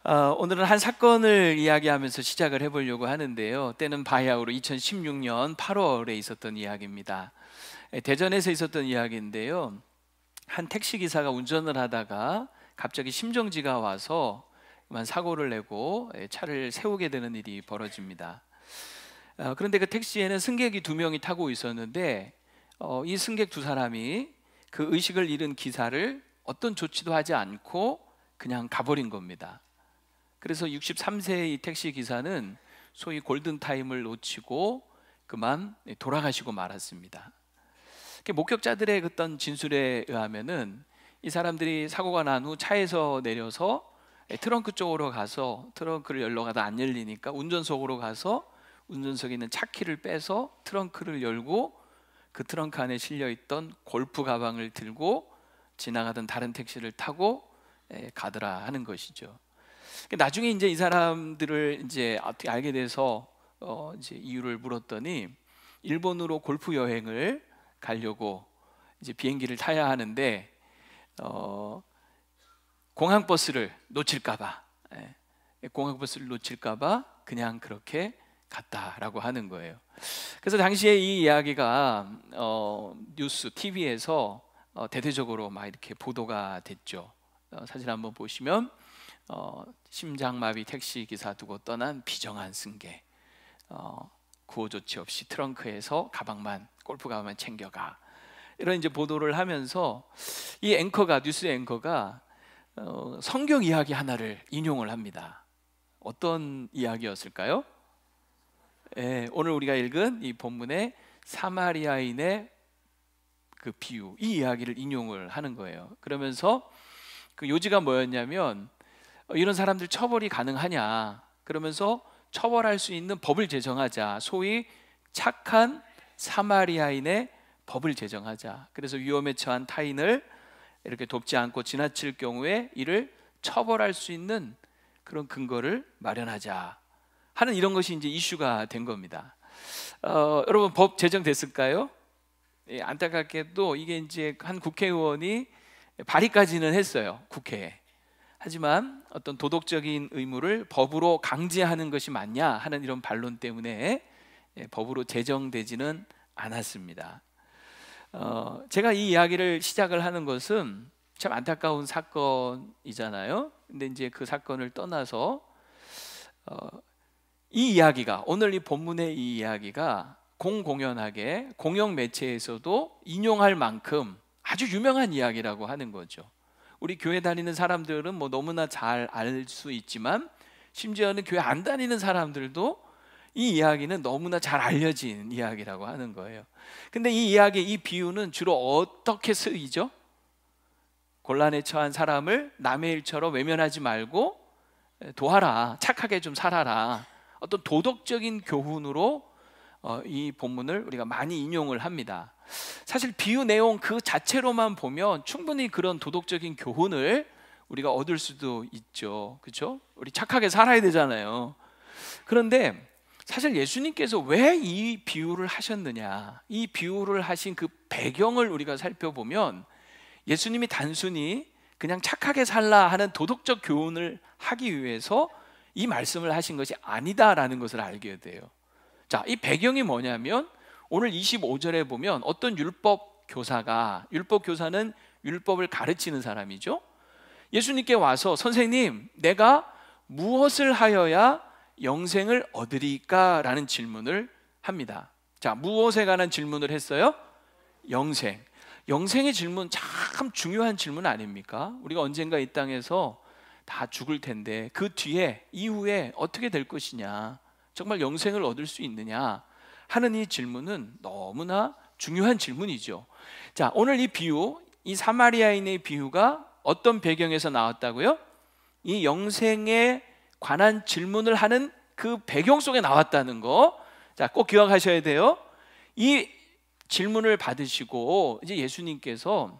오늘은 한 사건을 이야기하면서 시작을 해보려고 하는데요. 때는 바야흐로 2016년 8월에 있었던 이야기입니다. 대전에서 있었던 이야기인데요. 한 택시기사가 운전을 하다가 갑자기 심정지가 와서 그만 사고를 내고 차를 세우게 되는 일이 벌어집니다. 그런데 그 택시에는 승객이 2명이 타고 있었는데 이 승객 2사람이 그 의식을 잃은 기사를 어떤 조치도 하지 않고 그냥 가버린 겁니다. 그래서 63세의 이 택시 기사는 소위 골든타임을 놓치고 그만 돌아가시고 말았습니다. 목격자들의 어떤 진술에 의하면은 이 사람들이 사고가 난 후 차에서 내려서 트렁크 쪽으로 가서 트렁크를 열러 가다 안 열리니까 운전석으로 가서 운전석에 있는 차키를 빼서 트렁크를 열고 그 트렁크 안에 실려있던 골프 가방을 들고 지나가던 다른 택시를 타고 가더라 하는 것이죠. 나중에 이제 이 사람들을 이제 어떻게 알게 돼서 이제 이유를 물었더니 일본으로 골프 여행을 가려고 이제 비행기를 타야 하는데 공항버스를 놓칠까봐 공항버스를 놓칠까봐 그냥 그렇게 갔다라고 하는 거예요. 그래서 당시에 이 이야기가 뉴스, TV에서 대대적으로 막 이렇게 보도가 됐죠. 사진 한번 보시면 심장마비 택시 기사 두고 떠난 비정한 승객, 구호 조치 없이 트렁크에서 골프 가방만 챙겨가, 이런 이제 보도를 하면서 이 앵커가, 뉴스 앵커가 성경 이야기 하나를 인용을 합니다. 어떤 이야기였을까요? 오늘 우리가 읽은 이 본문의 사마리아인의 그 비유, 이 이야기를 인용을 하는 거예요. 그러면서 그 요지가 뭐였냐면 이런 사람들 처벌이 가능하냐, 그러면서 처벌할 수 있는 법을 제정하자, 소위 착한 사마리아인의 법을 제정하자. 그래서 위험에 처한 타인을 이렇게 돕지 않고 지나칠 경우에 이를 처벌할 수 있는 그런 근거를 마련하자 하는, 이런 것이 이제 이슈가 된 겁니다. 여러분, 법 제정됐을까요? 안타깝게도 이게 이제 한 국회의원이 발의까지는 했어요, 국회에. 하지만 어떤 도덕적인 의무를 법으로 강제하는 것이 맞냐 하는 이런 반론 때문에 법으로 제정되지는 않았습니다. 제가 이 이야기를 시작을 하는 것은 참 안타까운 사건이잖아요. 근데 이제 그 사건을 떠나서 이 이야기가, 오늘 이 본문의 이 이야기가 공공연하게 공영 매체에서도 인용할 만큼 아주 유명한 이야기라고 하는 거죠. 우리 교회 다니는 사람들은 뭐 너무나 잘 알 수 있지만 심지어는 교회 안 다니는 사람들도 이 이야기는 너무나 잘 알려진 이야기라고 하는 거예요. 근데 이 이야기, 이 비유는 주로 어떻게 쓰이죠? 곤란에 처한 사람을 남의 일처럼 외면하지 말고 도와라, 착하게 좀 살아라, 어떤 도덕적인 교훈으로 이 본문을 우리가 많이 인용을 합니다. 사실 비유 내용 그 자체로만 보면 충분히 그런 도덕적인 교훈을 우리가 얻을 수도 있죠. 그렇죠? 우리 착하게 살아야 되잖아요. 그런데 사실 예수님께서 왜 이 비유를 하셨느냐, 이 비유를 하신 그 배경을 우리가 살펴보면 예수님이 단순히 그냥 착하게 살라 하는 도덕적 교훈을 하기 위해서 이 말씀을 하신 것이 아니다라는 것을 알게 돼요. 자, 이 배경이 뭐냐면 오늘 25절에 보면 어떤 율법 교사는 율법을 가르치는 사람이죠. 예수님께 와서 선생님, 내가 무엇을 하여야 영생을 얻으리까? 라는 질문을 합니다. 자, 무엇에 관한 질문을 했어요? 영생의 질문, 참 중요한 질문 아닙니까? 우리가 언젠가 이 땅에서 다 죽을 텐데 그 뒤에, 이후에 어떻게 될 것이냐, 정말 영생을 얻을 수 있느냐 하는 이 질문은 너무나 중요한 질문이죠. 자, 오늘 이 비유, 이 사마리아인의 비유가 어떤 배경에서 나왔다고요? 이 영생에 관한 질문을 하는 그 배경 속에 나왔다는 거, 자, 꼭 기억하셔야 돼요. 이 질문을 받으시고 이제 예수님께서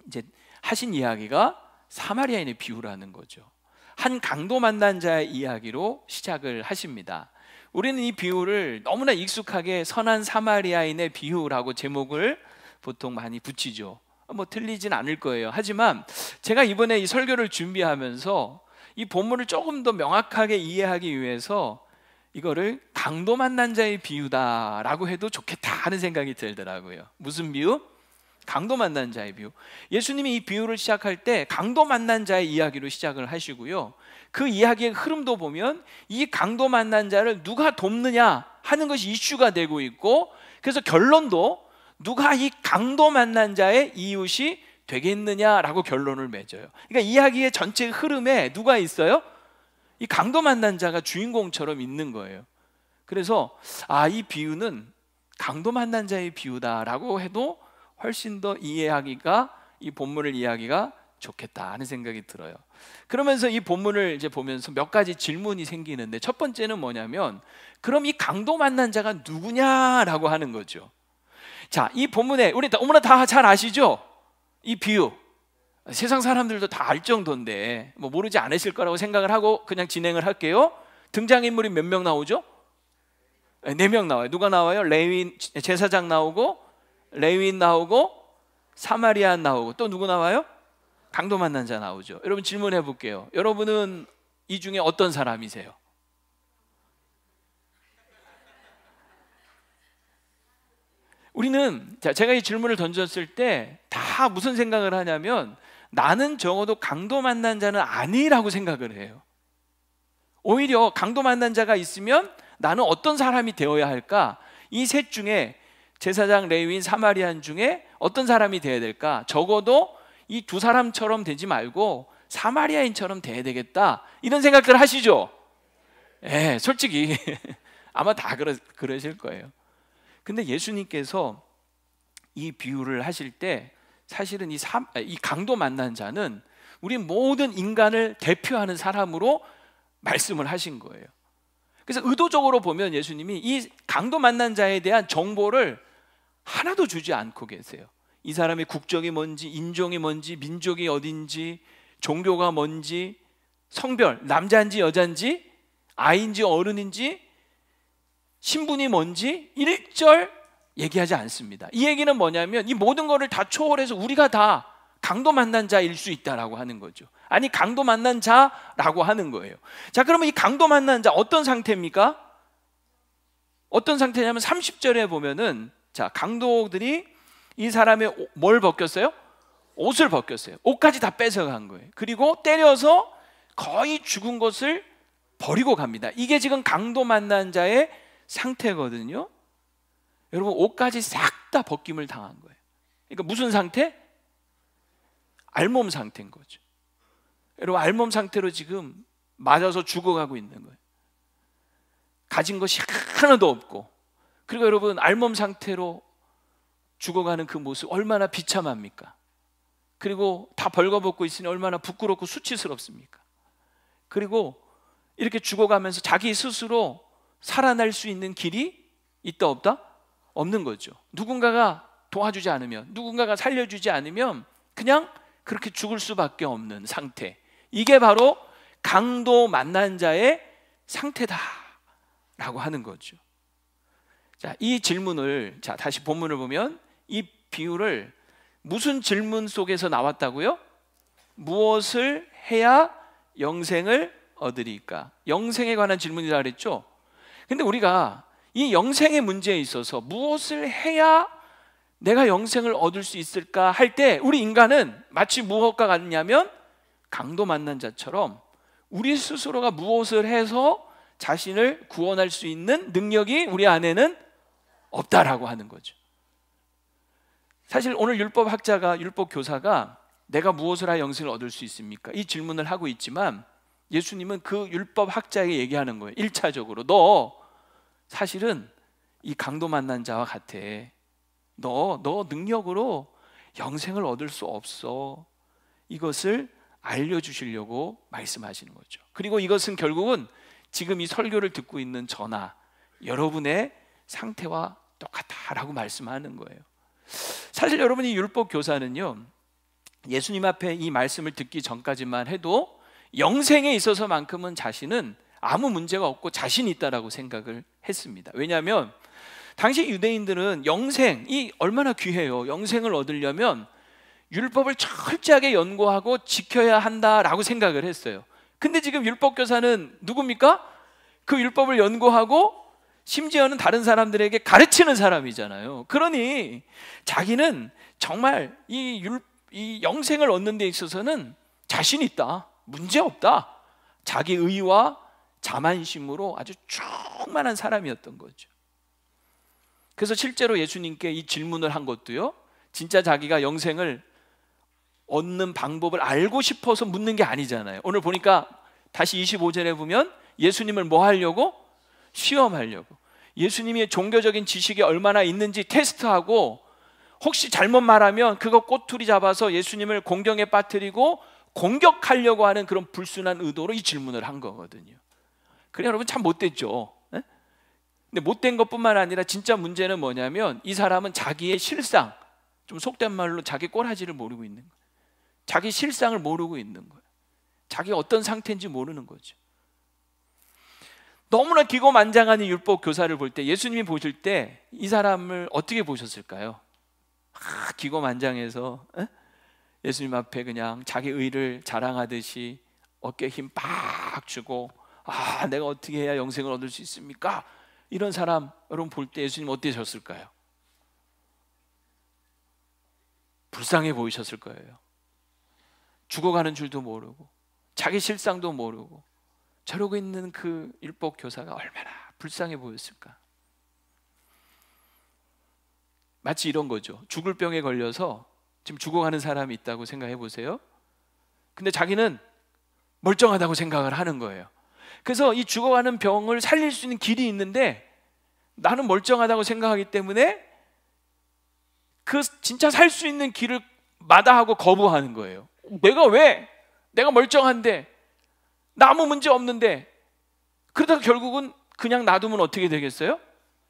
이제 하신 이야기가 사마리아인의 비유라는 거죠. 한 강도 만난 자의 이야기로 시작을 하십니다. 우리는 이 비유를 너무나 익숙하게 선한 사마리아인의 비유라고 제목을 보통 많이 붙이죠. 뭐 틀리진 않을 거예요. 하지만 제가 이번에 이 설교를 준비하면서 이 본문을 조금 더 명확하게 이해하기 위해서 이거를 강도 만난 자의 비유다라고 해도 좋겠다 하는 생각이 들더라고요. 무슨 비유? 강도 만난 자의 비유. 예수님이 이 비유를 시작할 때 강도 만난 자의 이야기로 시작을 하시고요, 그 이야기의 흐름도 보면 이 강도 만난 자를 누가 돕느냐 하는 것이 이슈가 되고 있고, 그래서 결론도 누가 이 강도 만난 자의 이웃이 되겠느냐라고 결론을 맺어요. 그러니까 이야기의 전체 흐름에 누가 있어요? 이 강도 만난 자가 주인공처럼 있는 거예요. 그래서 이 비유는 강도 만난 자의 비유다라고 해도 훨씬 더 이해하기가, 이 본문을 이해하기가 좋겠다 하는 생각이 들어요. 그러면서 이 본문을 이제 보면서 몇 가지 질문이 생기는데, 첫 번째는 뭐냐면, 그럼 이 강도 만난 자가 누구냐라고 하는 거죠. 자, 이 본문에 우리 너무나 다 잘 아시죠? 이 비유. 세상 사람들도 다 알 정도인데 뭐 모르지 않으실 거라고 생각을 하고 그냥 진행을 할게요. 등장인물이 몇 명 나오죠? 4명 나와요. 누가 나와요? 레위인, 제사장 나오고, 레위인 나오고, 사마리아인 나오고, 또 누구 나와요? 강도 만난 자 나오죠. 여러분 질문해 볼게요. 여러분은 이 중에 어떤 사람이세요? 우리는, 제가 이 질문을 던졌을 때 다 무슨 생각을 하냐면, 나는 적어도 강도 만난 자는 아니라고 생각을 해요. 오히려 강도 만난 자가 있으면 나는 어떤 사람이 되어야 할까? 이 셋 중에, 제사장, 레위인, 사마리아인 중에 어떤 사람이 되어야 될까? 적어도 이 두 사람처럼 되지 말고 사마리아인처럼 돼야 되겠다, 이런 생각들 하시죠? 예, 솔직히 아마 다 그러실 거예요. 근데 예수님께서 이 비유를 하실 때 사실은 이 강도 만난 자는 우리 모든 인간을 대표하는 사람으로 말씀을 하신 거예요. 그래서 의도적으로 보면 예수님이 이 강도 만난 자에 대한 정보를 하나도 주지 않고 계세요. 이 사람의 국적이 뭔지, 인종이 뭔지, 민족이 어딘지, 종교가 뭔지, 성별, 남자인지 여자인지, 아이인지 어른인지, 신분이 뭔지 1절 얘기하지 않습니다. 이 얘기는 뭐냐면, 이 모든 것을 다 초월해서 우리가 다 강도 만난 자일 수 있다라고 하는 거죠. 아니, 강도 만난 자라고 하는 거예요. 자, 그러면 이 강도 만난 자 어떤 상태입니까? 어떤 상태냐면 30절에 보면은, 자, 강도들이 이 사람의 뭘 벗겼어요? 옷을 벗겼어요. 옷까지 다 뺏어간 거예요. 그리고 때려서 거의 죽은 것을 버리고 갑니다. 이게 지금 강도 만난 자의 상태거든요. 여러분, 옷까지 싹 다 벗김을 당한 거예요. 그러니까 무슨 상태? 알몸 상태인 거죠. 여러분, 알몸 상태로 지금 맞아서 죽어가고 있는 거예요. 가진 것이 하나도 없고. 그리고 여러분, 알몸 상태로 죽어가는 그 모습 얼마나 비참합니까? 그리고 다 벌거벗고 있으니 얼마나 부끄럽고 수치스럽습니까? 그리고 이렇게 죽어가면서 자기 스스로 살아날 수 있는 길이 있다 없다? 없는 거죠. 누군가가 도와주지 않으면, 누군가가 살려주지 않으면 그냥 그렇게 죽을 수밖에 없는 상태. 이게 바로 강도 만난 자의 상태다라고 하는 거죠. 자, 이 질문을, 자, 다시 본문을 보면 이 비유를 무슨 질문 속에서 나왔다고요? 무엇을 해야 영생을 얻으리까? 영생에 관한 질문이라 그랬죠? 근데 우리가 이 영생의 문제에 있어서 무엇을 해야 내가 영생을 얻을 수 있을까 할 때, 우리 인간은 마치 무엇과 같냐면 강도 만난 자처럼 우리 스스로가 무엇을 해서 자신을 구원할 수 있는 능력이 우리 안에는 없다라고 하는 거죠. 사실 오늘 율법학자가, 율법교사가 내가 무엇을 하여 영생을 얻을 수 있습니까? 이 질문을 하고 있지만 예수님은 그 율법학자에게 얘기하는 거예요. 1차적으로 너 사실은 이 강도 만난 자와 같아. 너 능력으로 영생을 얻을 수 없어. 이것을 알려주시려고 말씀하시는 거죠. 그리고 이것은 결국은 지금 이 설교를 듣고 있는 저나 여러분의 상태와 똑같다라고 말씀하는 거예요. 사실 여러분이 율법 교사는요, 예수님 앞에 이 말씀을 듣기 전까지만 해도 영생에 있어서만큼은 자신은 아무 문제가 없고 자신이 있다라고 생각을 했습니다. 왜냐하면 당시 유대인들은 영생이 얼마나 귀해요. 영생을 얻으려면 율법을 철저하게 연구하고 지켜야 한다라고 생각을 했어요. 근데 지금 율법교사는 누굽니까? 그 율법을 연구하고 심지어는 다른 사람들에게 가르치는 사람이잖아요. 그러니 자기는 정말 이 영생을 얻는 데 있어서는 자신 있다, 문제 없다, 자기 의와 자만심으로 아주 충만한 사람이었던 거죠. 그래서 실제로 예수님께 이 질문을 한 것도요, 진짜 자기가 영생을 얻는 방법을 알고 싶어서 묻는 게 아니잖아요. 오늘 보니까 다시 25절에 보면 예수님을 뭐 하려고? 시험하려고. 예수님이 종교적인 지식이 얼마나 있는지 테스트하고, 혹시 잘못 말하면 그거 꼬투리 잡아서 예수님을 공경에 빠뜨리고 공격하려고 하는 그런 불순한 의도로 이 질문을 한 거거든요. 그래, 여러분 참 못됐죠. 에? 근데 못된 것뿐만 아니라 진짜 문제는 뭐냐면 이 사람은 자기의 실상, 좀 속된 말로 자기 꼬라지를 모르고 있는 거예요. 자기 실상을 모르고 있는 거예요. 자기가 어떤 상태인지 모르는 거죠. 너무나 기고만장한 이 율법 교사를 볼 때, 예수님이 보실 때 이 사람을 어떻게 보셨을까요? 기고만장해서 예수님 앞에 그냥 자기 의를 자랑하듯이 어깨에 힘 빡 주고, 내가 어떻게 해야 영생을 얻을 수 있습니까? 이런 사람 여러분 볼 때 예수님 어떠셨을까요? 불쌍해 보이셨을 거예요. 죽어가는 줄도 모르고 자기 실상도 모르고 저러고 있는 그 율법 교사가 얼마나 불쌍해 보였을까. 마치 이런 거죠. 죽을 병에 걸려서 지금 죽어가는 사람이 있다고 생각해 보세요. 근데 자기는 멀쩡하다고 생각을 하는 거예요. 그래서 이 죽어가는 병을 살릴 수 있는 길이 있는데 나는 멀쩡하다고 생각하기 때문에 그 진짜 살 수 있는 길을 마다하고 거부하는 거예요. 내가 멀쩡한데, 나 아무 문제 없는데, 그러다가 결국은 그냥 놔두면 어떻게 되겠어요?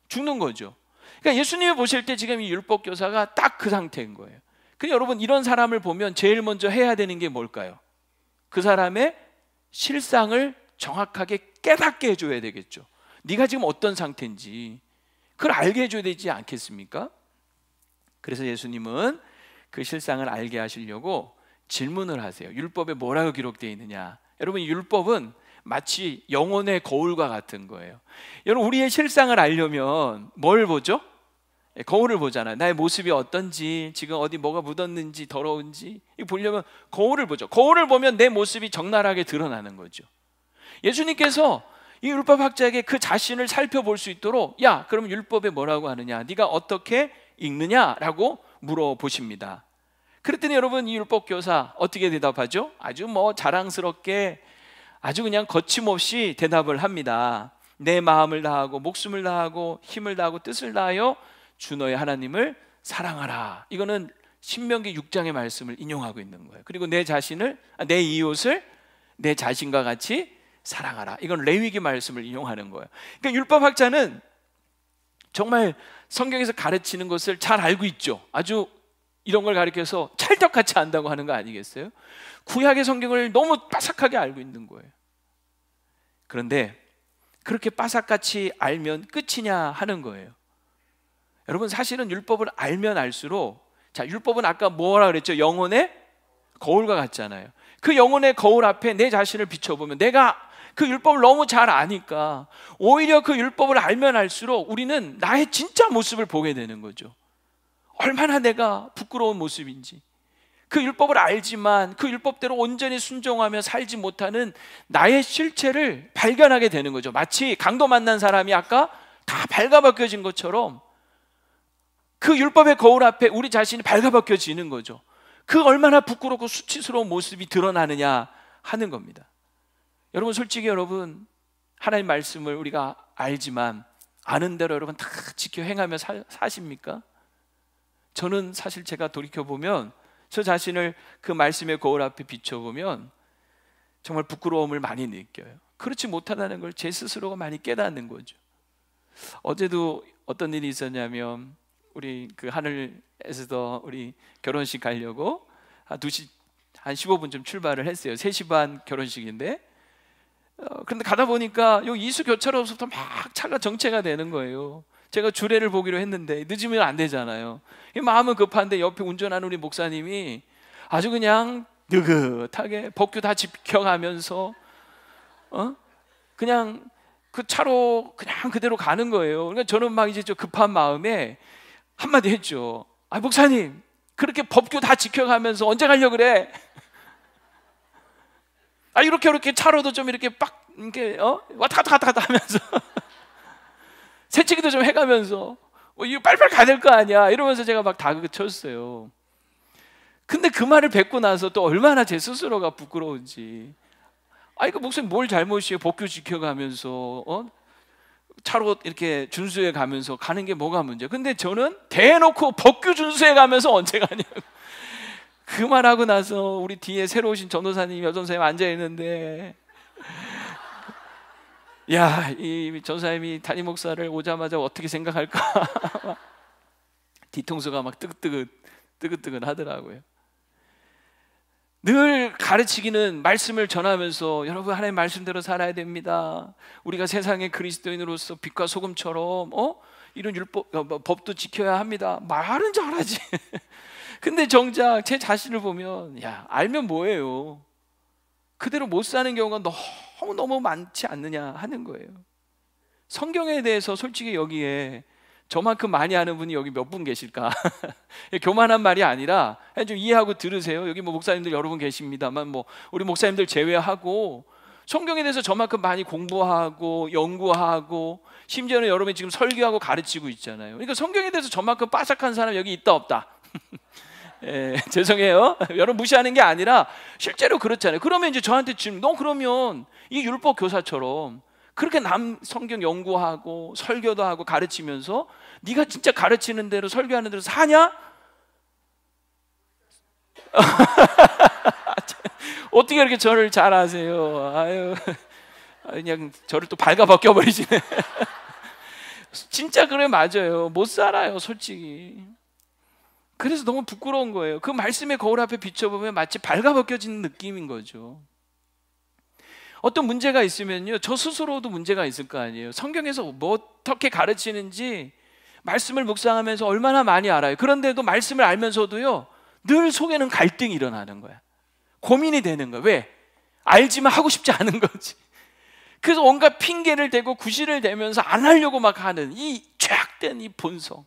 죽는 거죠. 그러니까 예수님이 보실 때 지금 이 율법 교사가 딱 그 상태인 거예요. 근데 여러분, 이런 사람을 보면 제일 먼저 해야 되는 게 뭘까요? 그 사람의 실상을 정확하게 깨닫게 해줘야 되겠죠. 네가 지금 어떤 상태인지 그걸 알게 해줘야 되지 않겠습니까? 그래서 예수님은 그 실상을 알게 하시려고 질문을 하세요. 율법에 뭐라고 기록되어 있느냐? 여러분, 율법은 마치 영혼의 거울과 같은 거예요. 여러분, 우리의 실상을 알려면 뭘 보죠? 거울을 보잖아요. 나의 모습이 어떤지, 지금 어디 뭐가 묻었는지, 더러운지 이거 보려면 거울을 보죠. 거울을 보면 내 모습이 적나라하게 드러나는 거죠. 예수님께서 이 율법학자에게 그 자신을 살펴볼 수 있도록, 야, 그럼 율법에 뭐라고 하느냐? 네가 어떻게 읽느냐라고 물어보십니다. 그랬더니 여러분, 이 율법교사 어떻게 대답하죠? 아주 자랑스럽게, 아주 그냥 거침없이 대답을 합니다. 내 마음을 다하고 목숨을 다하고 힘을 다하고 뜻을 다하여 주 너의 하나님을 사랑하라. 이거는 신명기 6장의 말씀을 인용하고 있는 거예요. 그리고 내 이웃을 내 자신과 같이 사랑하라. 이건 레위기 말씀을 인용하는 거예요. 그러니까 율법학자는 정말 성경에서 가르치는 것을 잘 알고 있죠. 아주 이런 걸 가르쳐서 찰떡같이 안다고 하는 거 아니겠어요? 구약의 성경을 너무 빠삭하게 알고 있는 거예요. 그런데 그렇게 빠삭같이 알면 끝이냐 하는 거예요. 여러분, 사실은 율법을 알면 알수록, 율법은 아까 뭐라 그랬죠? 영혼의 거울과 같잖아요. 그 영혼의 거울 앞에 내 자신을 비춰보면, 내가 그 율법을 너무 잘 아니까 오히려 그 율법을 알면 알수록 우리는 나의 진짜 모습을 보게 되는 거죠. 얼마나 내가 부끄러운 모습인지, 그 율법을 알지만 그 율법대로 온전히 순종하며 살지 못하는 나의 실체를 발견하게 되는 거죠. 마치 강도 만난 사람이 아까 다 발가벗겨진 것처럼 그 율법의 거울 앞에 우리 자신이 발가벗겨지는 거죠. 그 얼마나 부끄럽고 수치스러운 모습이 드러나느냐 하는 겁니다. 여러분, 솔직히 여러분, 하나님 말씀을 우리가 알지만 아는 대로 여러분 다 지켜 행하며 사십니까? 저는 사실 제가 돌이켜보면 저 자신을 그 말씀의 거울 앞에 비춰보면 정말 부끄러움을 많이 느껴요. 그렇지 못하다는 걸 제 스스로가 많이 깨닫는 거죠. 어제도 어떤 일이 있었냐면, 우리 그 하늘에서도 우리 결혼식 가려고 한 2시 한 15분쯤 출발을 했어요. 3시 반 결혼식인데, 그런데 가다 보니까 여기 이수 교차로부터 막 차가 정체가 되는 거예요. 제가 주례를 보기로 했는데 늦으면 안 되잖아요. 마음은 급한데 옆에 운전하는 우리 목사님이 아주 그냥 느긋하게 법규 다 지켜가면서, 그냥 그 차로 그냥 그대로 가는 거예요. 그러니까 저는 막 이제 좀 급한 마음에 한마디 했죠. 아, 목사님, 그렇게 법규 다 지켜가면서 언제 가려고 그래? 아, 이렇게 차로도 좀 이렇게 빡 이렇게 왔다 갔다 하면서 새치기도 좀 해가면서 이거 빨리빨리 가야 될 거 아니야, 이러면서 제가 막 다그쳤어요. 근데 그 말을 뱉고 나서 또 얼마나 제 스스로가 부끄러운지. 아, 이거 목사님 뭘 잘못이에요? 법규 지켜가면서 차로 이렇게 준수해 가면서 가는 게 뭐가 문제야? 근데 저는 대놓고 법규 준수해 가면서 언제 가냐고. 그 말하고 나서 우리 뒤에 새로 오신 전도사님, 여전사님 앉아 있는데, 야, 이 전사님이 담임 목사를 오자마자 어떻게 생각할까? 뒤통수가 막 뜨긋뜨긋 하더라고요. 늘 가르치기는 말씀을 전하면서 여러분, 하나님 말씀대로 살아야 됩니다. 우리가 세상의 그리스도인으로서 빛과 소금처럼 이런 율법, 법도 지켜야 합니다. 말은 잘하지. 근데 정작 제 자신을 보면, 야, 알면 뭐예요? 그대로 못 사는 경우가 너무 많지 않느냐 하는 거예요. 성경에 대해서 솔직히 여기에 저만큼 많이 아는 분이 여기 몇 분 계실까? 교만한 말이 아니라 좀 이해하고 들으세요. 여기 뭐 목사님들 여러 분 계십니다만, 뭐 우리 목사님들 제외하고 성경에 대해서 저만큼 많이 공부하고 연구하고, 심지어는 여러분이 지금 설교하고 가르치고 있잖아요. 그러니까 성경에 대해서 저만큼 빠삭한 사람 여기 있다 없다? 죄송해요. 여러분 무시하는 게 아니라 실제로 그렇잖아요. 그러면 이제 저한테 지금 너 그러면 이 율법 교사처럼 그렇게 남 성경 연구하고 설교도 하고 가르치면서 네가 진짜 가르치는 대로 설교하는 대로 사냐? 어떻게 이렇게 저를 잘 아세요? 아유, 그냥 저를 또 발가벗겨 버리시네. 진짜 그래, 맞아요. 못 살아요, 솔직히. 그래서 너무 부끄러운 거예요. 그 말씀의 거울 앞에 비춰보면 마치 발가벗겨지는 느낌인 거죠. 어떤 문제가 있으면요, 저 스스로도 문제가 있을 거 아니에요. 성경에서 뭐 어떻게 가르치는지 말씀을 묵상하면서 얼마나 많이 알아요. 그런데도 말씀을 알면서도요, 늘 속에는 갈등이 일어나는 거야. 고민이 되는 거야. 왜? 알지만 하고 싶지 않은 거지. 그래서 온갖 핑계를 대고 구실을 대면서 안 하려고 막 하는 이 죄악된 이 본성.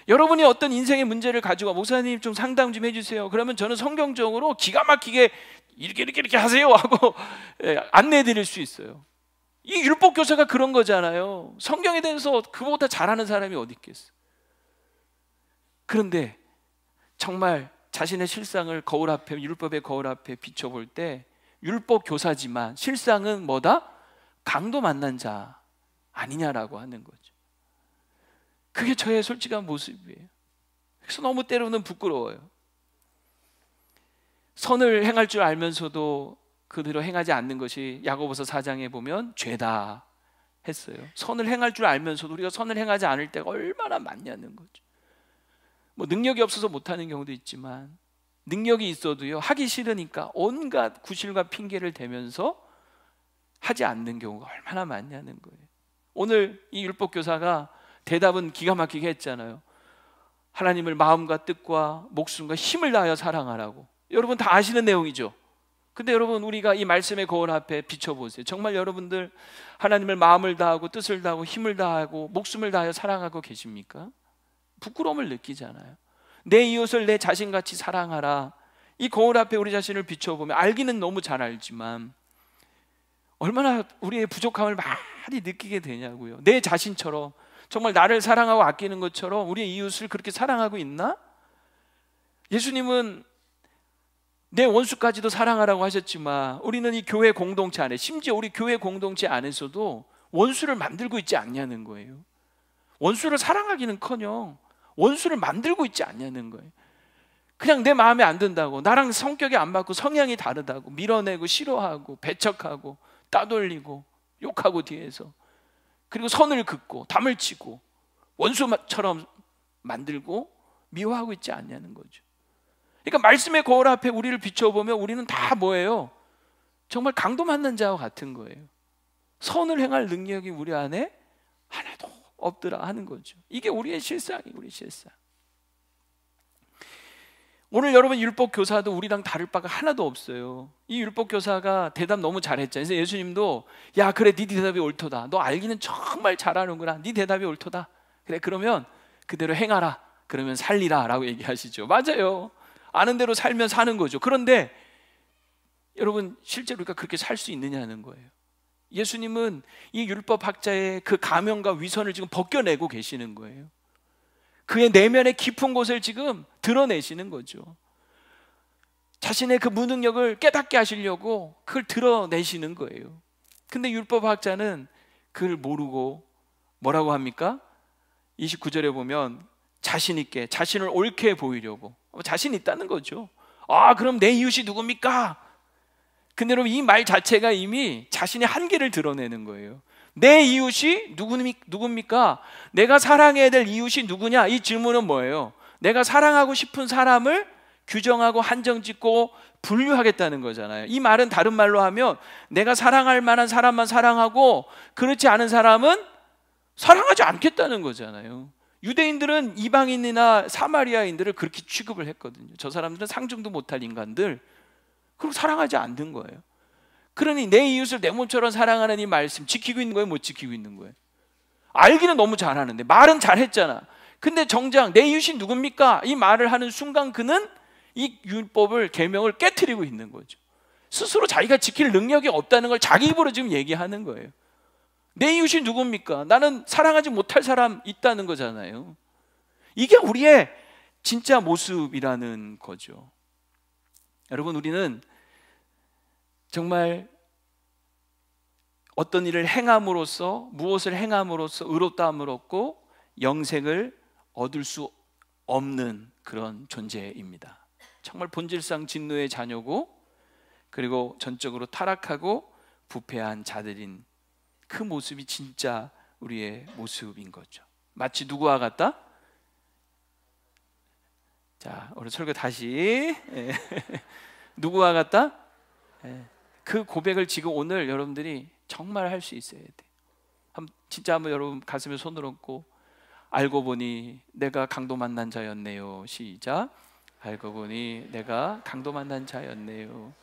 여러분이 어떤 인생의 문제를 가지고 목사님 좀 상담 좀 해주세요. 그러면 저는 성경적으로 기가 막히게 이렇게 하세요 하고 안내해 드릴 수 있어요. 이 율법 교사가 그런 거잖아요. 성경에 대해서 그보다 잘하는 사람이 어디 있겠어. 그런데 정말 자신의 실상을 거울 앞에, 율법의 거울 앞에 비춰볼 때 율법 교사지만 실상은 뭐다? 강도 만난 자 아니냐라고 하는 거죠. 그게 저의 솔직한 모습이에요. 그래서 너무 때로는 부끄러워요. 선을 행할 줄 알면서도 그대로 행하지 않는 것이 야고보서 4장에 보면 죄다 했어요. 선을 행할 줄 알면서도 우리가 선을 행하지 않을 때가 얼마나 많냐는 거죠. 뭐 능력이 없어서 못하는 경우도 있지만, 능력이 있어도요, 하기 싫으니까 온갖 구실과 핑계를 대면서 하지 않는 경우가 얼마나 많냐는 거예요. 오늘 이 율법 교사가 대답은 기가 막히게 했잖아요. 하나님을 마음과 뜻과 목숨과 힘을 다하여 사랑하라고. 여러분 다 아시는 내용이죠. 근데 여러분, 우리가 이 말씀의 거울 앞에 비춰보세요. 정말 여러분들 하나님을 마음을 다하고 뜻을 다하고 힘을 다하고 목숨을 다하여 사랑하고 계십니까? 부끄러움을 느끼잖아요. 내 이웃을 내 자신같이 사랑하라. 이 거울 앞에 우리 자신을 비춰보면, 알기는 너무 잘 알지만 얼마나 우리의 부족함을 많이 느끼게 되냐고요. 내 자신처럼 정말 나를 사랑하고 아끼는 것처럼 우리의 이웃을 그렇게 사랑하고 있나? 예수님은 내 원수까지도 사랑하라고 하셨지만 우리는 이 교회 공동체 안에, 심지어 우리 교회 공동체 안에서도 원수를 만들고 있지 않냐는 거예요. 원수를 사랑하기는커녕 원수를 만들고 있지 않냐는 거예요. 그냥 내 마음에 안 든다고, 나랑 성격이 안 맞고 성향이 다르다고 밀어내고 싫어하고 배척하고 따돌리고 욕하고 뒤에서, 그리고 선을 긋고 담을 치고 원수처럼 만들고 미워하고 있지 않냐는 거죠. 그러니까 말씀의 거울 앞에 우리를 비춰보면 우리는 다 뭐예요? 정말 강도 맞는 자와 같은 거예요. 선을 행할 능력이 우리 안에 하나도 없더라 하는 거죠. 이게 우리의 실상이에요. 우리 실상. 오늘 여러분 율법 교사도 우리랑 다를 바가 하나도 없어요. 이 율법 교사가 대답 너무 잘했잖아요. 그래서 예수님도 야 그래 네 대답이 옳도다. 너 알기는 정말 잘하는구나. 네 대답이 옳도다. 그래 그러면 그대로 행하라. 그러면 살리라 라고 얘기하시죠. 맞아요. 아는 대로 살면 사는 거죠. 그런데 여러분 실제로 우리가 그렇게 살 수 있느냐는 거예요. 예수님은 이 율법학자의 그 가면과 위선을 지금 벗겨내고 계시는 거예요. 그의 내면의 깊은 곳을 지금 드러내시는 거죠. 자신의 그 무능력을 깨닫게 하시려고 그걸 드러내시는 거예요. 근데 율법학자는 그걸 모르고 뭐라고 합니까? 29절에 보면 자신 있게 자신을 옳게 보이려고 자신 있다는 거죠. 아 그럼 내 이웃이 누굽니까? 근데 여러분 이 말 자체가 이미 자신의 한계를 드러내는 거예요. 내 이웃이 누굽니까? 내가 사랑해야 될 이웃이 누구냐? 이 질문은 뭐예요? 내가 사랑하고 싶은 사람을 규정하고 한정짓고 분류하겠다는 거잖아요. 이 말은 다른 말로 하면 내가 사랑할 만한 사람만 사랑하고 그렇지 않은 사람은 사랑하지 않겠다는 거잖아요. 유대인들은 이방인이나 사마리아인들을 그렇게 취급을 했거든요. 저 사람들은 상종도 못할 인간들, 그리고 사랑하지 않는 거예요. 그러니 내 이웃을 내 몸처럼 사랑하는 이 말씀 지키고 있는 거예요? 못 지키고 있는 거예요? 알기는 너무 잘하는데 말은 잘했잖아. 근데 정작 내 이웃이 누굽니까? 이 말을 하는 순간 그는 이 율법을 계명을 깨트리고 있는 거죠. 스스로 자기가 지킬 능력이 없다는 걸 자기 입으로 지금 얘기하는 거예요. 내 이웃이 누굽니까? 나는 사랑하지 못할 사람 있다는 거잖아요. 이게 우리의 진짜 모습이라는 거죠. 여러분 우리는 정말 어떤 일을 행함으로써 무엇을 행함으로써 의롭다함을 얻고 영생을 얻을 수 없는 그런 존재입니다. 정말 본질상 진노의 자녀고 그리고 전적으로 타락하고 부패한 자들인 그 모습이 진짜 우리의 모습인 거죠. 마치 누구와 같다? 자, 오늘 설교 다시 누구와 같다? 그 고백을 지금 오늘 여러분들이 정말 할 수 있어야 돼요. 진짜 한번 여러분 가슴에 손을 얹고 알고 보니 내가 강도 만난 자였네요. 시작. 알고 보니 내가 강도 만난 자였네요.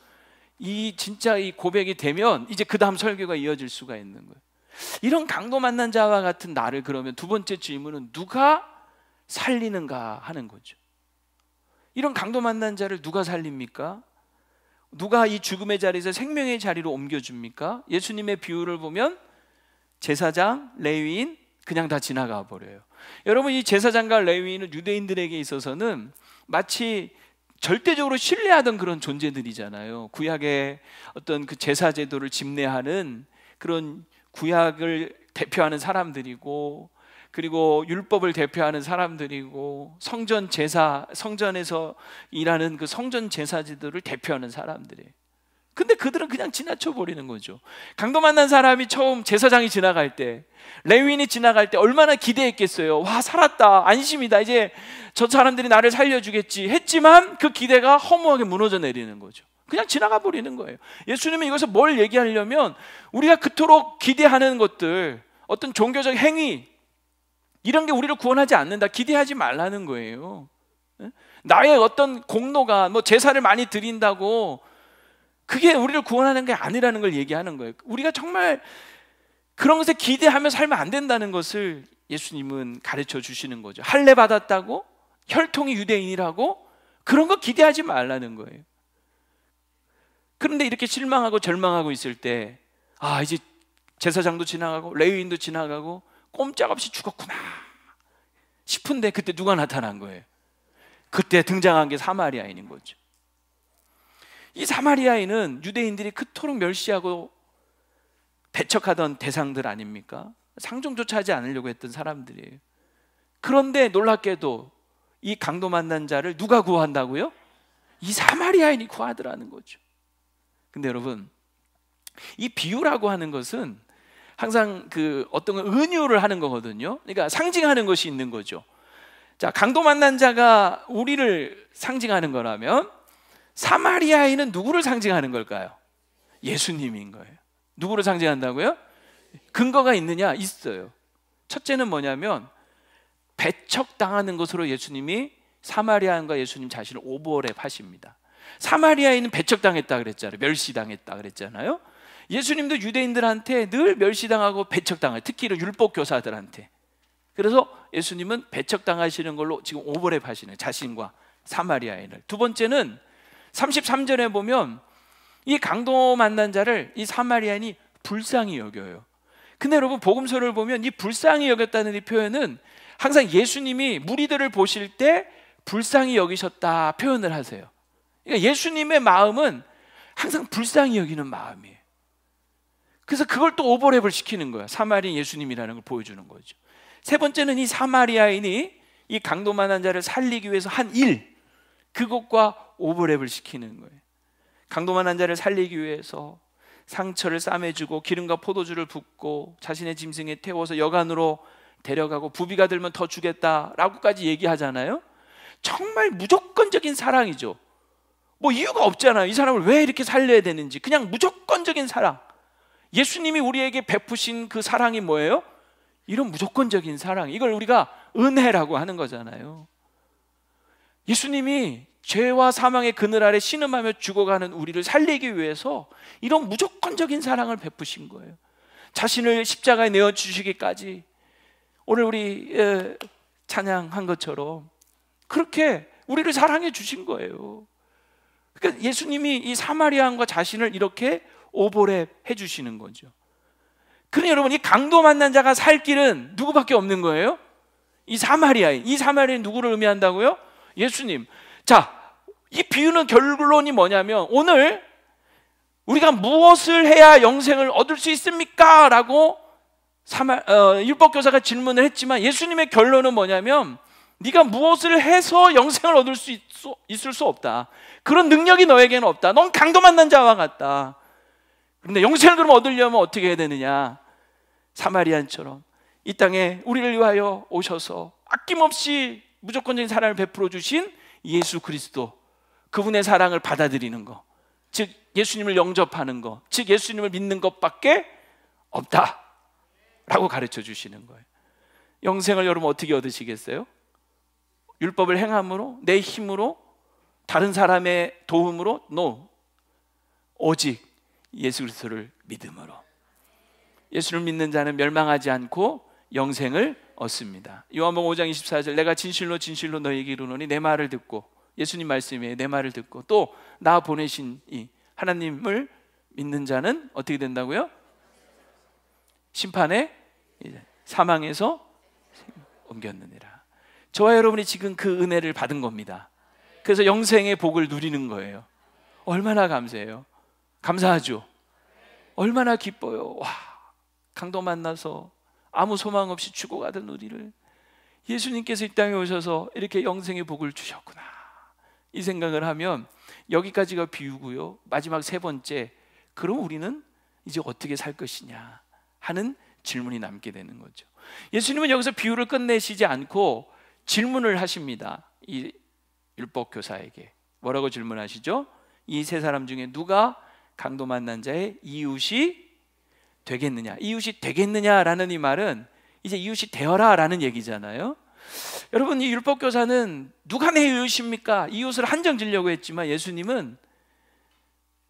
이 진짜 이 고백이 되면 이제 그 다음 설교가 이어질 수가 있는 거예요. 이런 강도 만난 자와 같은 나를 그러면 두 번째 질문은 누가 살리는가 하는 거죠. 이런 강도 만난 자를 누가 살립니까? 누가 이 죽음의 자리에서 생명의 자리로 옮겨줍니까? 예수님의 비유를 보면 제사장, 레위인 그냥 다 지나가 버려요. 여러분 이 제사장과 레위인은 유대인들에게 있어서는 마치 절대적으로 신뢰하던 그런 존재들이잖아요. 구약의 어떤 그 제사 제도를 집례하는 그런 구약을 대표하는 사람들이고 그리고 율법을 대표하는 사람들이고 성전 제사, 성전에서 일하는 그 성전 제사지들을 대표하는 사람들이에요. 근데 그들은 그냥 지나쳐 버리는 거죠. 강도 만난 사람이 처음 제사장이 지나갈 때, 레위인이 지나갈 때 얼마나 기대했겠어요. 와 살았다, 안심이다, 이제 저 사람들이 나를 살려주겠지 했지만 그 기대가 허무하게 무너져 내리는 거죠. 그냥 지나가 버리는 거예요. 예수님은 이것을 뭘 얘기하려면 우리가 그토록 기대하는 것들, 어떤 종교적 행위 이런 게 우리를 구원하지 않는다, 기대하지 말라는 거예요. 나의 어떤 공로가 뭐 제사를 많이 드린다고 그게 우리를 구원하는 게 아니라는 걸 얘기하는 거예요. 우리가 정말 그런 것에 기대하며 살면 안 된다는 것을 예수님은 가르쳐 주시는 거죠. 할례 받았다고 혈통이 유대인이라고 그런 거 기대하지 말라는 거예요. 그런데 이렇게 실망하고 절망하고 있을 때 아 이제 제사장도 지나가고 레위인도 지나가고 꼼짝없이 죽었구나 싶은데 그때 누가 나타난 거예요? 그때 등장한 게 사마리아인인 거죠. 이 사마리아인은 유대인들이 그토록 멸시하고 배척하던 대상들 아닙니까? 상종조차 하지 않으려고 했던 사람들이에요. 그런데 놀랍게도 이 강도 만난 자를 누가 구한다고요? 이 사마리아인이 구하더라는 거죠. 근데 여러분 이 비유라고 하는 것은 항상 그 어떤 은유를 하는 거거든요. 그러니까 상징하는 것이 있는 거죠. 자, 강도 만난 자가 우리를 상징하는 거라면 사마리아인은 누구를 상징하는 걸까요? 예수님인 거예요. 누구를 상징한다고요? 근거가 있느냐? 있어요. 첫째는 뭐냐면 배척당하는 것으로 예수님이 사마리아인과 예수님 자신을 오버랩 하십니다. 사마리아인은 배척당했다 그랬잖아요. 멸시당했다 그랬잖아요. 예수님도 유대인들한테 늘 멸시당하고 배척당해요. 특히 율법 교사들한테. 그래서 예수님은 배척당하시는 걸로 지금 오버랩 하시는, 자신과 사마리아인을. 두 번째는 33절에 보면 이 강도 만난 자를 이 사마리아인이 불쌍히 여겨요. 근데 여러분, 복음서를 보면 이 불쌍히 여겼다는 이 표현은 항상 예수님이 무리들을 보실 때 불쌍히 여기셨다 표현을 하세요. 그러니까 예수님의 마음은 항상 불쌍히 여기는 마음이에요. 그래서 그걸 또 오버랩을 시키는 거예요. 사마리아 예수님이라는 걸 보여주는 거죠. 세 번째는 이 사마리아인이 이 강도만한 자를 살리기 위해서 한 일, 그것과 오버랩을 시키는 거예요. 강도만한 자를 살리기 위해서 상처를 싸매주고 기름과 포도주를 붓고 자신의 짐승에 태워서 여관으로 데려가고 부비가 들면 더 주겠다라고까지 얘기하잖아요. 정말 무조건적인 사랑이죠. 뭐 이유가 없잖아요. 이 사람을 왜 이렇게 살려야 되는지. 그냥 무조건적인 사랑. 예수님이 우리에게 베푸신 그 사랑이 뭐예요? 이런 무조건적인 사랑. 이걸 우리가 은혜라고 하는 거잖아요. 예수님이 죄와 사망의 그늘 아래 신음하며 죽어가는 우리를 살리기 위해서 이런 무조건적인 사랑을 베푸신 거예요. 자신을 십자가에 내어주시기까지. 오늘 우리 찬양한 것처럼 그렇게 우리를 사랑해 주신 거예요. 그러니까 예수님이 이 사마리아인과 자신을 이렇게 오버랩 해주시는 거죠. 그러니 여러분, 이 강도 만난 자가 살 길은 누구밖에 없는 거예요? 이 사마리아인. 이 사마리아인 누구를 의미한다고요? 예수님. 자, 이 비유는 결론이 뭐냐면, 오늘 우리가 무엇을 해야 영생을 얻을 수 있습니까? 라고 율법교사가 질문을 했지만 예수님의 결론은 뭐냐면, 네가 무엇을 해서 영생을 얻을 수 있을 수 없다. 그런 능력이 너에게는 없다. 넌 강도 만난 자와 같다. 그런데 영생을 그럼 얻으려면 어떻게 해야 되느냐? 사마리아인처럼 이 땅에 우리를 위하여 오셔서 아낌없이 무조건적인 사랑을 베풀어 주신 예수 그리스도, 그분의 사랑을 받아들이는 것, 즉 예수님을 영접하는 것, 즉 예수님을 믿는 것밖에 없다 라고 가르쳐 주시는 거예요. 영생을 여러분 어떻게 얻으시겠어요? 율법을 행함으로? 내 힘으로? 다른 사람의 도움으로? No. 오직 예수 그리스도를 믿음으로. 예수를 믿는 자는 멸망하지 않고 영생을 얻습니다. 요한복음 5장 24절, 내가 진실로 진실로 너희에게 이르노니 내 말을 듣고, 예수님 말씀이에요. 내 말을 듣고 또 나 보내신 이 하나님을 믿는 자는 어떻게 된다고요? 심판에, 사망에서 옮겼느니라. 저와 여러분이 지금 그 은혜를 받은 겁니다. 그래서 영생의 복을 누리는 거예요. 얼마나 감사해요. 감사하죠. 얼마나 기뻐요. 와, 강도 만나서 아무 소망 없이 죽어가던 우리를 예수님께서 이 땅에 오셔서 이렇게 영생의 복을 주셨구나, 이 생각을 하면 여기까지가 비유고요. 마지막 세 번째, 그럼 우리는 이제 어떻게 살 것이냐 하는 질문이 남게 되는 거죠. 예수님은 여기서 비유를 끝내시지 않고 질문을 하십니다. 이 율법교사에게 뭐라고 질문하시죠? 이 세 사람 중에 누가 강도 만난 자의 이웃이 되겠느냐? 이웃이 되겠느냐라는 이 말은 이제 이웃이 되어라 라는 얘기잖아요. 여러분, 이 율법교사는 누가 내 이웃입니까? 이웃을 한정 지려고 했지만 예수님은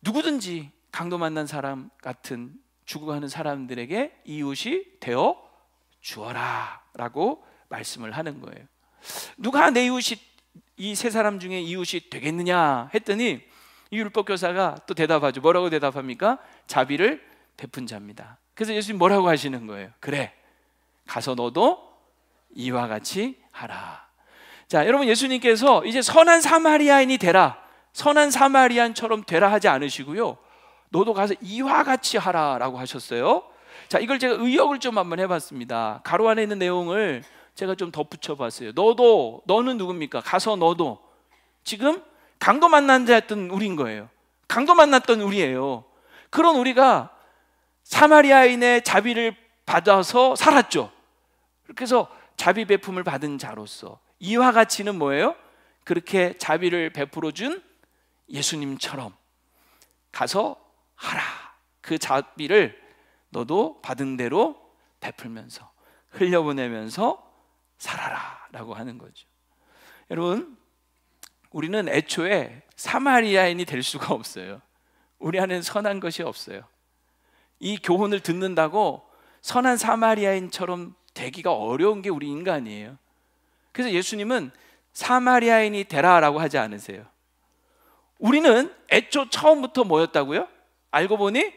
누구든지 강도 만난 사람 같은 죽어가는 사람들에게 이웃이 되어 주어라 라고 말씀을 하는 거예요. 누가 내 이웃이, 이 세 사람 중에 이웃이 되겠느냐 했더니 이 율법교사가 또 대답하죠. 뭐라고 대답합니까? 자비를 베푼 자입니다. 그래서 예수님 뭐라고 하시는 거예요? 그래, 가서 너도 이와 같이 하라. 자, 여러분, 예수님께서 이제 선한 사마리아인이 되라, 선한 사마리아인처럼 되라 하지 않으시고요, 너도 가서 이와 같이 하라 라고 하셨어요. 자, 이걸 제가 의역을 좀 한번 해봤습니다. 가로 안에 있는 내용을 제가 좀 덧붙여 봤어요. 너도, 너는 누굽니까? 가서 너도. 지금 강도 만난 자였던 우리인 거예요. 강도 만났던 우리예요. 그런 우리가 사마리아인의 자비를 받아서 살았죠. 그래서 자비 베품을 받은 자로서 이와 같이는 뭐예요? 그렇게 자비를 베풀어 준 예수님처럼 가서 하라. 그 자비를 너도 받은 대로 베풀면서 흘려보내면서 살아라 라고 하는 거죠. 여러분, 우리는 애초에 사마리아인이 될 수가 없어요. 우리 안에는 선한 것이 없어요. 이 교훈을 듣는다고 선한 사마리아인처럼 되기가 어려운 게 우리 인간이에요. 그래서 예수님은 사마리아인이 되라라고 하지 않으세요. 우리는 애초 처음부터 뭐였다고요? 알고 보니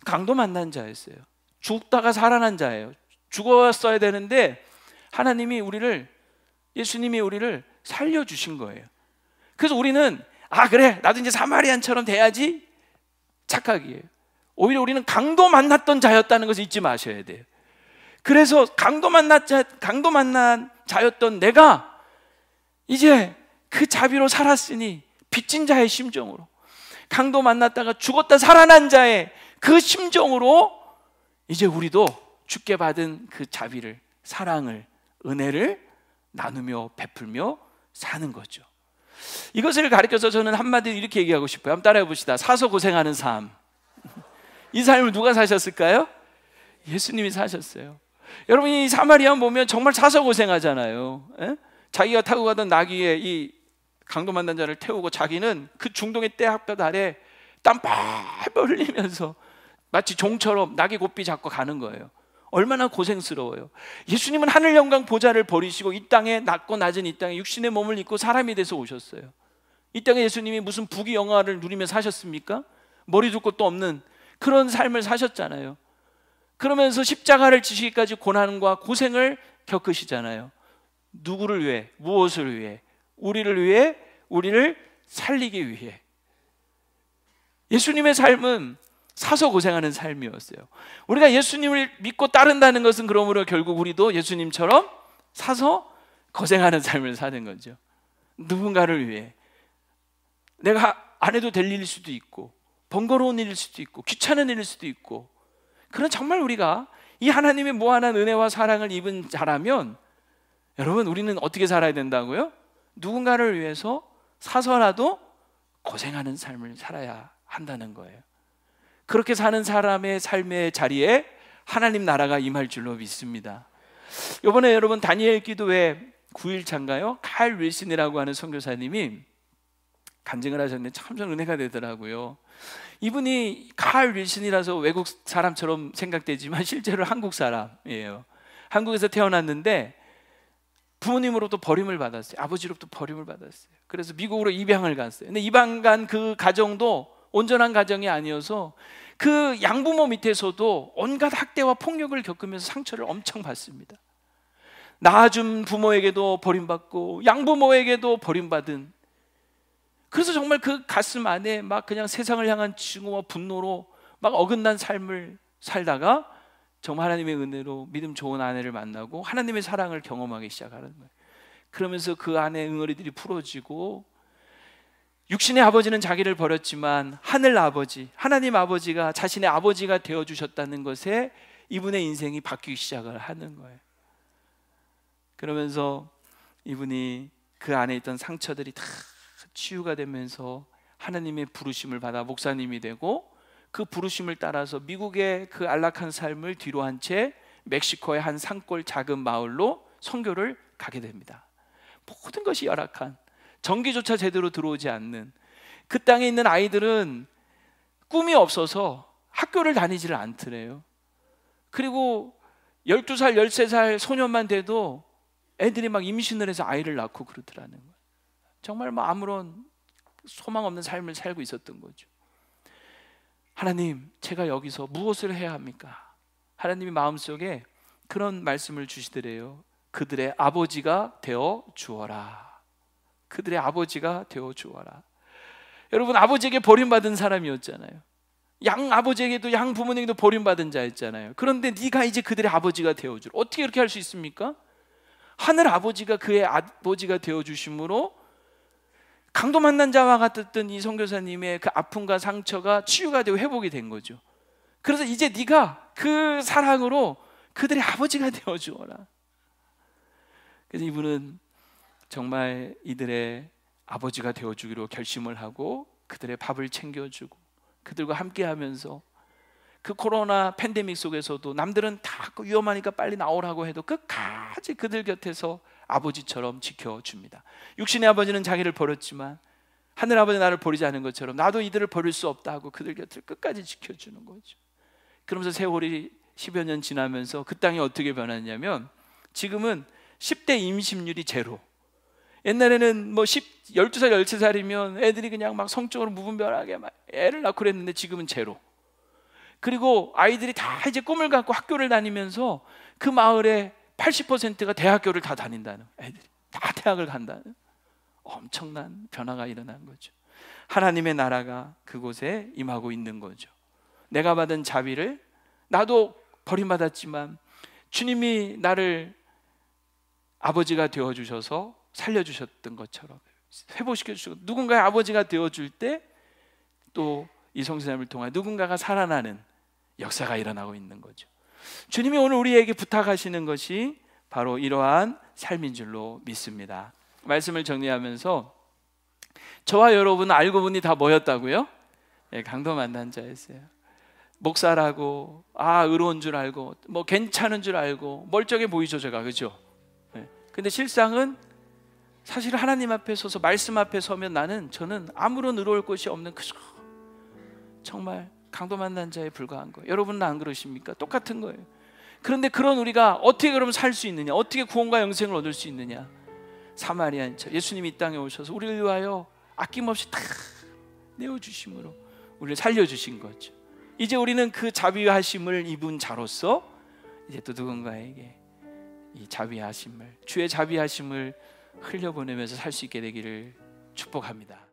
강도 만난 자였어요. 죽다가 살아난 자예요. 죽었어야 되는데 예수님이 우리를 살려주신 거예요. 그래서 우리는 그래, 나도 이제 사마리안처럼 돼야지 착각이에요. 오히려 우리는 강도 만났던 자였다는 것을 잊지 마셔야 돼요. 그래서 강도 만난 자였던 내가 이제 그 자비로 살았으니 빚진 자의 심정으로, 강도 만났다가 죽었다 살아난 자의 그 심정으로 이제 우리도 주께 받은 그 자비를, 사랑을, 은혜를 나누며 베풀며 사는 거죠. 이것을 가르쳐서 저는 한마디로 이렇게 얘기하고 싶어요. 한번 따라해 봅시다. 사서 고생하는 삶. 이 삶을 누가 사셨을까요? 예수님이 사셨어요. 여러분, 이 사마리아 보면 정말 사서 고생하잖아요. 자기가 타고 가던 나귀에 이 강도 만난 자를 태우고 자기는 그 중동의 떼학볕 아래 땀 팔팔 흘리면서 마치 종처럼 나귀 고삐 잡고 가는 거예요. 얼마나 고생스러워요. 예수님은 하늘 영광 보좌를 버리시고 이 땅에 낮고 낮은 이 땅에 육신의 몸을 입고 사람이 돼서 오셨어요. 이 땅에 예수님이 무슨 부귀 영화를 누리며 사셨습니까? 머리 둘 것도 없는 그런 삶을 사셨잖아요. 그러면서 십자가를 지시기까지 고난과 고생을 겪으시잖아요. 누구를 위해? 무엇을 위해? 우리를 위해, 우리를 살리기 위해. 예수님의 삶은 사서 고생하는 삶이었어요. 우리가 예수님을 믿고 따른다는 것은 그러므로 결국 우리도 예수님처럼 사서 고생하는 삶을 사는 거죠. 누군가를 위해. 내가 안 해도 될 일일 수도 있고, 번거로운 일일 수도 있고, 귀찮은 일일 수도 있고, 그런 정말 우리가 이 하나님의 무한한 은혜와 사랑을 입은 자라면, 여러분, 우리는 어떻게 살아야 된다고요? 누군가를 위해서 사서라도 고생하는 삶을 살아야 한다는 거예요. 그렇게 사는 사람의 삶의 자리에 하나님 나라가 임할 줄로 믿습니다. 이번에 여러분 다니엘 기도회 9일차인가요? 칼 윌슨이라고 하는 선교사님이 간증을 하셨는데 참 좀 은혜가 되더라고요. 이분이 칼 윌슨이라서 외국 사람처럼 생각되지만 실제로 한국 사람이에요. 한국에서 태어났는데 부모님으로부터 버림을 받았어요. 아버지로부터 버림을 받았어요. 그래서 미국으로 입양을 갔어요. 근데 입양 간 그 가정도 온전한 가정이 아니어서 그 양부모 밑에서도 온갖 학대와 폭력을 겪으면서 상처를 엄청 받습니다. 낳아준 부모에게도 버림받고 양부모에게도 버림받은, 그래서 정말 그 가슴 안에 막 그냥 세상을 향한 증오와 분노로 막 어긋난 삶을 살다가 정말 하나님의 은혜로 믿음 좋은 아내를 만나고 하나님의 사랑을 경험하기 시작하는 거예요. 그러면서 그 안에 응어리들이 풀어지고, 육신의 아버지는 자기를 버렸지만 하늘 아버지, 하나님 아버지가 자신의 아버지가 되어주셨다는 것에 이분의 인생이 바뀌기 시작을 하는 거예요. 그러면서 이분이 그 안에 있던 상처들이 다 치유가 되면서 하나님의 부르심을 받아 목사님이 되고, 그 부르심을 따라서 미국의 그 안락한 삶을 뒤로 한 채 멕시코의 한 산골 작은 마을로 선교를 가게 됩니다. 모든 것이 열악한, 전기조차 제대로 들어오지 않는 그 땅에 있는 아이들은 꿈이 없어서 학교를 다니지를 않더래요. 그리고 12살, 13살 소년만 돼도 애들이 막 임신을 해서 아이를 낳고 그러더라는 거예요. 정말 뭐 아무런 소망 없는 삶을 살고 있었던 거죠. 하나님, 제가 여기서 무엇을 해야 합니까? 하나님이 마음속에 그런 말씀을 주시더래요. 그들의 아버지가 되어 주어라. 그들의 아버지가 되어 주어라. 여러분, 아버지에게 버림받은 사람이었잖아요. 양 아버지에게도 양 부모님에게도 버림받은 자였잖아요. 그런데 네가 이제 그들의 아버지가 되어 주라. 어떻게 그렇게 할 수 있습니까? 하늘 아버지가 그의 아버지가 되어 주심으로 강도 만난 자와 같았던 이 선교사님의 그 아픔과 상처가 치유가 되고 회복이 된 거죠. 그래서 이제 네가 그 사랑으로 그들의 아버지가 되어 주어라. 그래서 이분은 정말 이들의 아버지가 되어주기로 결심을 하고 그들의 밥을 챙겨주고 그들과 함께하면서 그 코로나 팬데믹 속에서도 남들은 다 위험하니까 빨리 나오라고 해도 끝까지 그들 곁에서 아버지처럼 지켜줍니다. 육신의 아버지는 자기를 버렸지만 하늘 아버지 나를 버리지 않은 것처럼 나도 이들을 버릴 수 없다 하고 그들 곁을 끝까지 지켜주는 거죠. 그러면서 세월이 10여 년 지나면서 그 땅이 어떻게 변했냐면 지금은 10대 임신율이 제로. 옛날에는 뭐 12살, 13살이면 애들이 그냥 막 성적으로 무분별하게 막 애를 낳고 그랬는데 지금은 제로. 그리고 아이들이 다 이제 꿈을 갖고 학교를 다니면서 그 마을에 80%가 대학교를 다 다닌다는, 애들이 다 대학을 간다는 엄청난 변화가 일어난 거죠. 하나님의 나라가 그곳에 임하고 있는 거죠. 내가 받은 자비를, 나도 버림받았지만 주님이 나를 아버지가 되어주셔서 살려주셨던 것처럼 회복시켜 주시고, 누군가의 아버지가 되어줄 때 또 이 성신함을 통해 누군가가 살아나는 역사가 일어나고 있는 거죠. 주님이 오늘 우리에게 부탁하시는 것이 바로 이러한 삶인 줄로 믿습니다. 말씀을 정리하면서 저와 여러분 알고 보니 다 뭐였다고요? 강도 만난 자였어요. 목사라고 의로운 줄 알고 뭐 괜찮은 줄 알고 멀쩡해 보이죠, 제가. 그죠? 근데 실상은 사실 하나님 앞에 서서 말씀 앞에 서면 저는 아무런 의로울 것이 없는 그저 정말 강도 만난 자에 불과한 거예요. 여러분은 안 그러십니까? 똑같은 거예요. 그런데 그런 우리가 어떻게 그러면 살 수 있느냐? 어떻게 구원과 영생을 얻을 수 있느냐? 사마리아인처럼 예수님이 이 땅에 오셔서 우리를 위하여 아낌없이 다 내어주심으로 우리를 살려주신 거죠. 이제 우리는 그 자비하심을 입은 자로서 이제 또 누군가에게 이 자비하심을, 주의 자비하심을 흘려보내면서 살 수 있게 되기를 축복합니다.